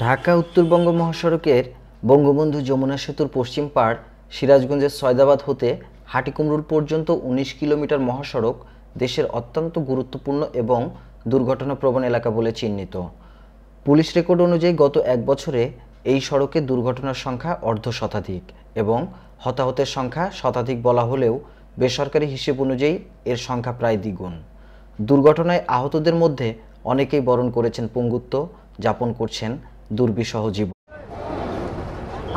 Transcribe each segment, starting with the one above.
ঢাকা উত্তরবঙ্গ মহাসড়কের বঙ্গবন্ধু যমুনা সেতুর পশ্চিম পাড় সিরাজগঞ্জের সয়দাবাদ হতে হাটিকুমরুল পর্যন্ত ১৯ কিলোমিটার মহাসড়ক দেশের অত্যন্ত গুরুত্বপূর্ণ এবং দুর্ঘটনাপ্রবণ এলাকা বলে চিহ্নিত। পুলিশ রেকর্ড অনুযায়ী গত এক বছরে এই সড়কে দুর্ঘটনার সংখ্যা অর্ধশতাধিক এবং হতাহতের সংখ্যা শতাধিক বলা হলেও বেসরকারি হিসেব অনুযায়ী এর সংখ্যা প্রায় দ্বিগুণ। দুর্ঘটনায় আহতদের মধ্যে অনেকেই বরণ করেছেন পঙ্গুত্ব, যাপন করছেন দুর্বিষহ জীবন।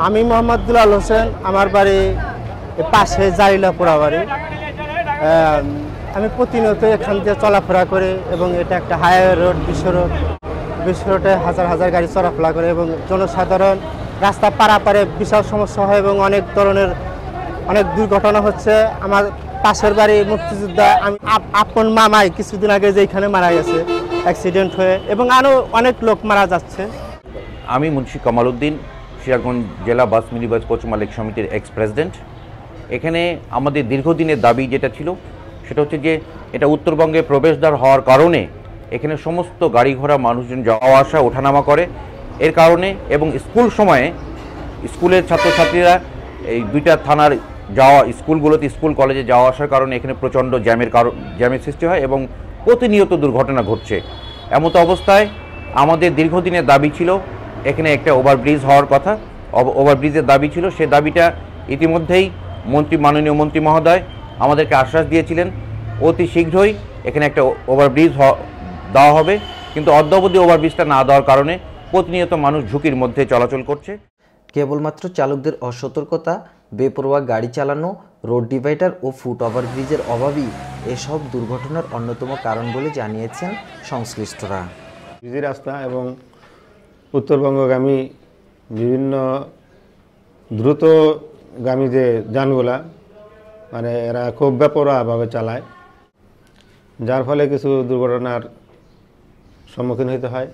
আমি মোহাম্মদ দুলাল হোসেন, আমার বাড়ি পাশে জারিলাপুরা বাড়ি। আমি প্রতিনিয়ত এখান দিয়ে চলাফেরা করি এবং এটা একটা হাইওয়ে রোড, বিশ্ব রোডে হাজার হাজার গাড়ি চলাফেরা করে এবং জনসাধারণ রাস্তা পারাপারে বিশাল সমস্যা হয় এবং অনেক ধরনের অনেক দুর্ঘটনা হচ্ছে। আমার পাশের বাড়ি মুক্তিযোদ্ধা আমি আপন মামাই কিছুদিন আগে যেখানে মারা গেছে অ্যাক্সিডেন্ট হয়ে, এবং আরও অনেক লোক মারা যাচ্ছে। আমি মুন্সি কামাল উদ্দিন, সিরাজগঞ্জ জেলা বাস মিনি বাস কোচ মালিক সমিতির এক্স প্রেসিডেন্ট। এখানে আমাদের দীর্ঘদিনের দাবি যেটা ছিল সেটা হচ্ছে যে এটা উত্তরবঙ্গে প্রবেশদ্বার হওয়ার কারণে এখানে সমস্ত গাড়ি ঘোড়া মানুষজন যাওয়া আসা ওঠানামা করে এর কারণে, এবং স্কুল সময়ে স্কুলের ছাত্রছাত্রীরা এই দুইটা থানার যাওয়া স্কুলগুলোতে স্কুল কলেজে যাওয়া আসার কারণে এখানে প্রচণ্ড জ্যামের সৃষ্টি হয় এবং প্রতিনিয়ত দুর্ঘটনা ঘটছে। এমতো অবস্থায় আমাদের দীর্ঘদিনের দাবি ছিল এখানে একটা ওভারব্রিজ হওয়ার কথা, ওভারব্রিজের দাবি ছিল। সে দাবিটা ইতিমধ্যেই মাননীয় মন্ত্রী মহোদয় আমাদেরকে আশ্বাস দিয়েছিলেন অতি শীঘ্রই এখানে একটা ওভারব্রিজ দেওয়া হবে, কিন্তু অদ্যাবধি ওভারব্রিজটা না দেওয়ার কারণে প্রতিনিয়ত মানুষ ঝুঁকির মধ্যে চলাচল করছে। কেবলমাত্র চালকদের অসতর্কতা, বেপরোয়া গাড়ি চালানো, রোড ডিভাইডার ও ফুট ওভারব্রিজের অভাবই এসব দুর্ঘটনার অন্যতম কারণ বলে জানিয়েছেন সংশ্লিষ্টরা। বিজি রাস্তা এবং উত্তরবঙ্গগামী বিভিন্ন দ্রুতগামী যে যানগুলা মানে এরা খুব বেপরোয়াভাবে চালায়, যার ফলে কিছু দুর্ঘটনার সম্মুখীন হতে হয়।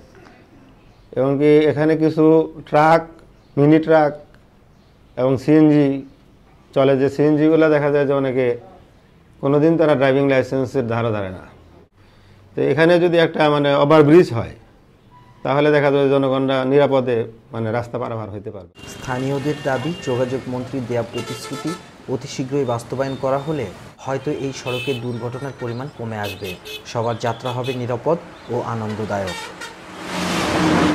এমনকি এখানে কিছু ট্রাক, মিনি ট্রাক এবং সিএনজি চলে, যে সিএনজিগুলো দেখা যায় যে অনেকে কোনোদিন তারা ড্রাইভিং লাইসেন্সের ধারা ধারে না। তো এখানে যদি একটা মানে ওভারব্রিজ হয় তাহলে দেখা যায় জনগণরা নিরাপদে মানে রাস্তা পারাপার হতে পারবে। স্থানীয়দের দাবি, যোগাযোগ মন্ত্রীর দেয়া প্রতিশ্রুতি অতি শীঘ্রই বাস্তবায়ন করা হলে হয়তো এই সড়কের দুর্ঘটনার পরিমাণ কমে আসবে। সবার যাত্রা হবে নিরাপদ ও আনন্দদায়ক।